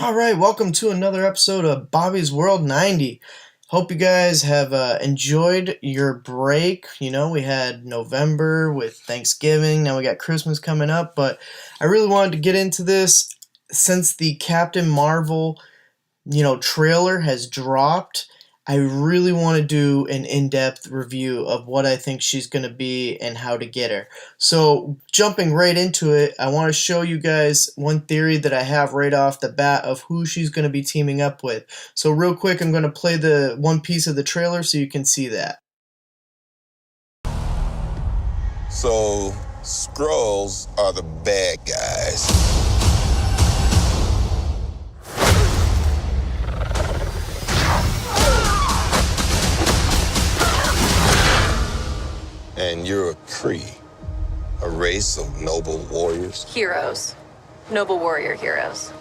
All right, welcome to another episode of Bobby's World 90. Hope you guys have enjoyed your break. You know, we had November with Thanksgiving, now we got Christmas coming up, but I really wanted to get into this since the Captain Marvel trailer has dropped. I really want to do an in-depth review of what I think she's going to be and how to get her. So, jumping right into it, I want to show you guys one theory that I have right off the bat of who she's going to be teaming up with. So, real quick, I'm going to play the one piece of the trailer so you can see that. So, Skrulls are the bad guys. And you're a Kree, a race of noble warriors. Heroes. Noble warrior heroes.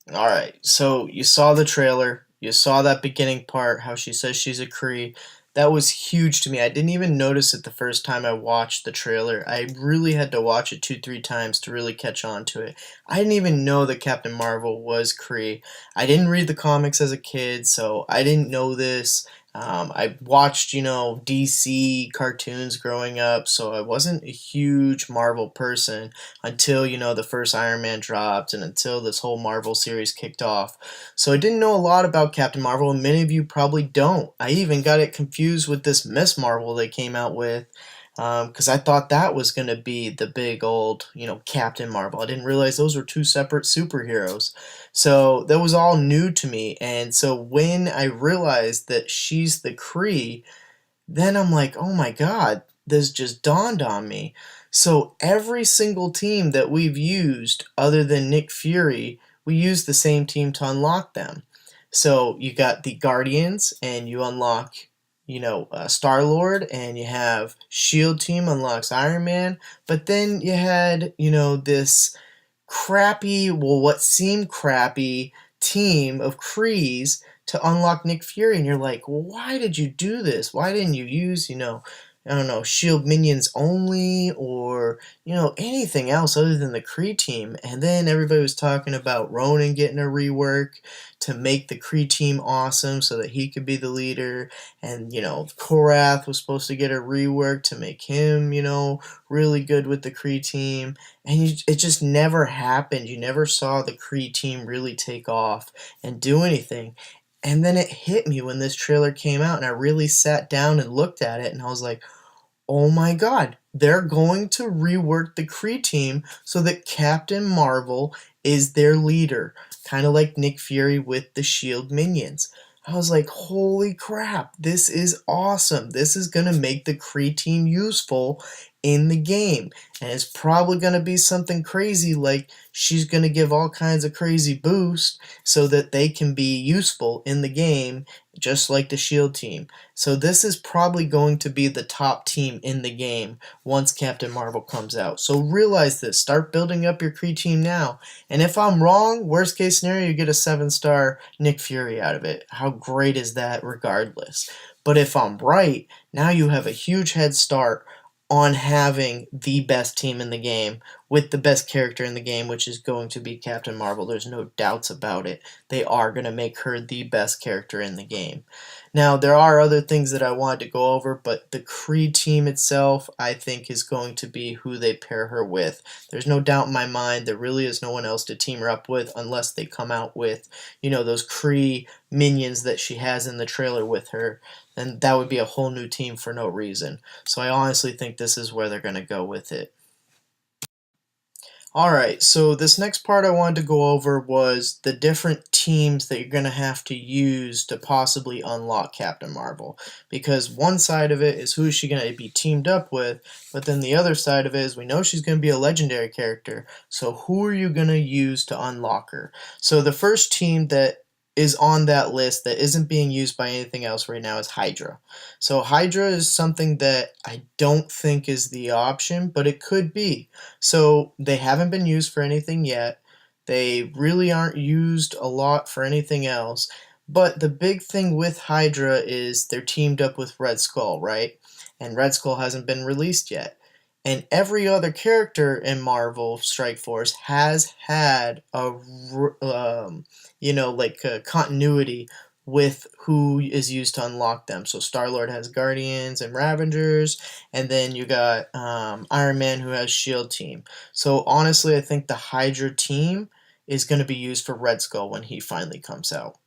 Alright, so you saw the trailer, you saw that beginning part, how she says she's a Kree. That was huge to me. I didn't even notice it the first time I watched the trailer. I really had to watch it 2-3 times to really catch on to it. I didn't even know that Captain Marvel was Kree. I didn't read the comics as a kid, so I didn't know this. I watched, DC cartoons growing up, so I wasn't a huge Marvel person until, the first Iron Man dropped and until this whole Marvel series kicked off. So I didn't know a lot about Captain Marvel, and many of you probably don't. I even got it confused with this Miss Marvel they came out with, because I thought that was going to be the big old, Captain Marvel. I didn't realize those were two separate superheroes. So that was all new to me. And so when I realized that she's the Kree, then I'm like, oh my god, this just dawned on me. So every single team that we've used, other than Nick Fury, we use the same team to unlock them. So you got the Guardians, and you unlock Star-Lord, and you have Shield team unlocks Iron Man, but then you had, this crappy, well, what seemed crappy team of Krees to unlock Nick Fury, and you're like, why did you do this? Why didn't you use, I don't know, Shield minions only, or, anything else other than the Kree team? And then everybody was talking about Ronan getting a rework to make the Kree team awesome so that he could be the leader, and, Korath was supposed to get a rework to make him, really good with the Kree team, and it just never happened. You never saw the Kree team really take off and do anything. And then it hit me when this trailer came out, and I really sat down and looked at it, and I was like, oh my god, they're going to rework the Kree team so that Captain Marvel is their leader, kind of like Nick Fury with the Shield minions. I was like, holy crap, this is awesome. This is going to make the Kree team useful in the game. And it's probably going to be something crazy, like she's going to give all kinds of crazy boosts so that they can be useful in the game, just like the Shield team. So this is probably going to be the top team in the game once Captain Marvel comes out. So realize this. Start building up your Kree team now. And if I'm wrong, worst case scenario, you get a 7-star Nick Fury out of it. How great is that regardless? But if I'm right, now you have a huge head start on having the best team in the game with the best character in the game, which is going to be Captain Marvel. There's no doubts about it. They are going to make her the best character in the game. Now, there are other things that I wanted to go over, but the Kree team itself, I think, is going to be who they pair her with. There's no doubt in my mind there really is no one else to team her up with unless they come out with, those Kree minions that she has in the trailer with her. And that would be a whole new team for no reason. So I honestly think this is where they're going to go with it. Alright, so this next part I wanted to go over was the different teams that you're going to have to use to possibly unlock Captain Marvel. Because one side of it is who is she going to be teamed up with, but then the other side of it is we know she's going to be a legendary character, so who are you going to use to unlock her? So the first team that is on that list that isn't being used by anything else right now is Hydra. So Hydra is something that I don't think is the option, but it could be. So they haven't been used for anything yet. They really aren't used a lot for anything else. But the big thing with Hydra is they're teamed up with Red Skull, right? And Red Skull hasn't been released yet. And every other character in Marvel Strike Force has had a like a continuity with who is used to unlock them. So Star-Lord has Guardians and Ravengers, and then you got Iron Man who has Shield Team. So honestly, I think the Hydra team is going to be used for Red Skull when he finally comes out.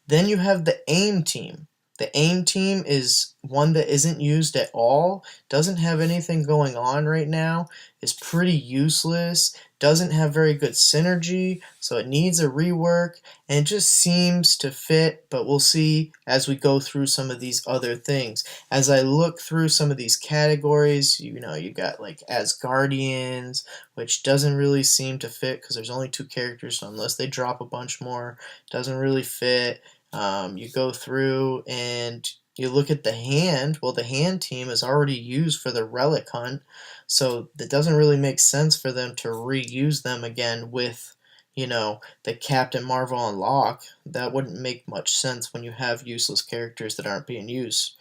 Then you have the AIM team. The AIM team is one that isn't used at all, doesn't have anything going on right now, is pretty useless, doesn't have very good synergy, so it needs a rework, and it just seems to fit, but we'll see as we go through some of these other things. As I look through some of these categories, you got like Asgardians, which doesn't really seem to fit because there's only 2 characters, so unless they drop a bunch more, doesn't really fit. You go through and you look at the hand. Well, the hand team is already used for the relic hunt, so it doesn't really make sense for them to reuse them again with, the Captain Marvel unlock. That wouldn't make much sense when you have useless characters that aren't being used.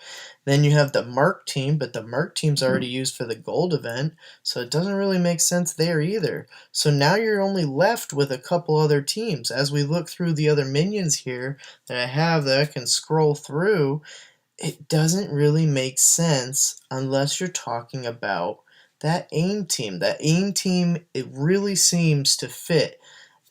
Then you have the Merc team, but the Merc team's already used for the gold event, so it doesn't really make sense there either. So now you're only left with a couple other teams. As we look through the other minions here that I have that I can scroll through, it doesn't really make sense unless you're talking about that AIM team. That AIM team, it really seems to fit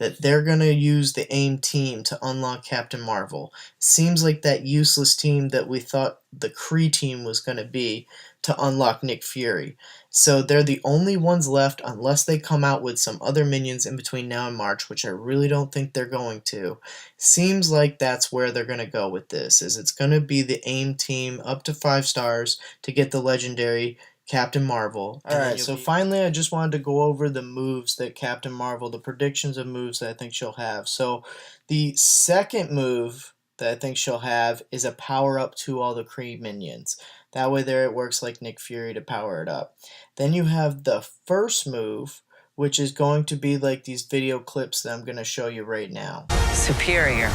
that they're going to use the AIM team to unlock Captain Marvel. Seems like that useless team that we thought the Kree team was going to be to unlock Nick Fury. So they're the only ones left unless they come out with some other minions in between now and March, which I really don't think they're going to. Seems like that's where they're going to go with this, is it's going to be the AIM team up to 5 stars to get the legendary Captain Marvel. Alright, so finally I just wanted to go over the moves that Captain Marvel, the predictions of moves that I think she'll have. So the second move that I think she'll have is a power up to all the Kree minions. That way there it works like Nick Fury to power it up. Then you have the first move, which is going to be like these video clips that I'm going to show you right now. Superior.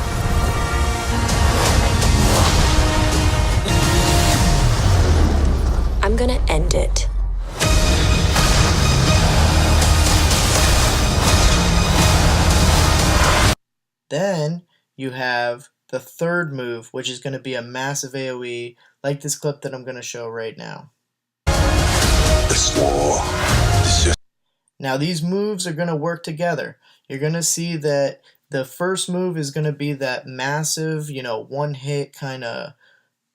I'm gonna end it. Then you have the third move, which is going to be a massive AoE, like this clip that I'm going to show right now. This war is just... Now these moves are going to work together. You're going to see that the first move is going to be that massive, one hit kind of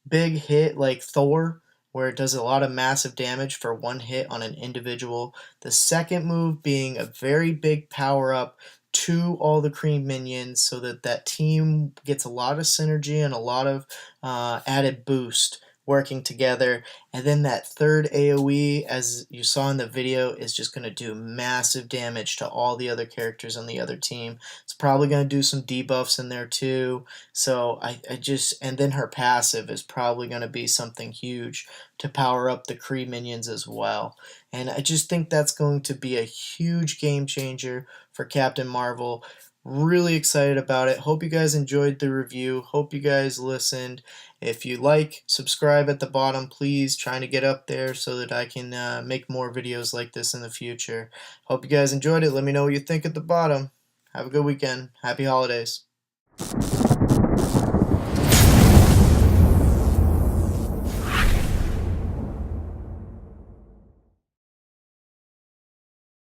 big hit like Thor, where it does a lot of massive damage for one hit on an individual. The second move being a very big power up to all the Kree minions so that that team gets a lot of synergy and a lot of added boost working together. And then that third AoE, as you saw in the video, is just going to do massive damage to all the other characters on the other team. It's probably going to do some debuffs in there too. So and then her passive is probably going to be something huge to power up the Kree minions as well. And I just think that's going to be a huge game changer for Captain Marvel. Really excited about it. Hope you guys enjoyed the review. Hope you guys listened. If you like, subscribe at the bottom, please. Trying to get up there so that I can make more videos like this in the future. Hope you guys enjoyed it. Let me know what you think at the bottom. Have a good weekend. Happy holidays.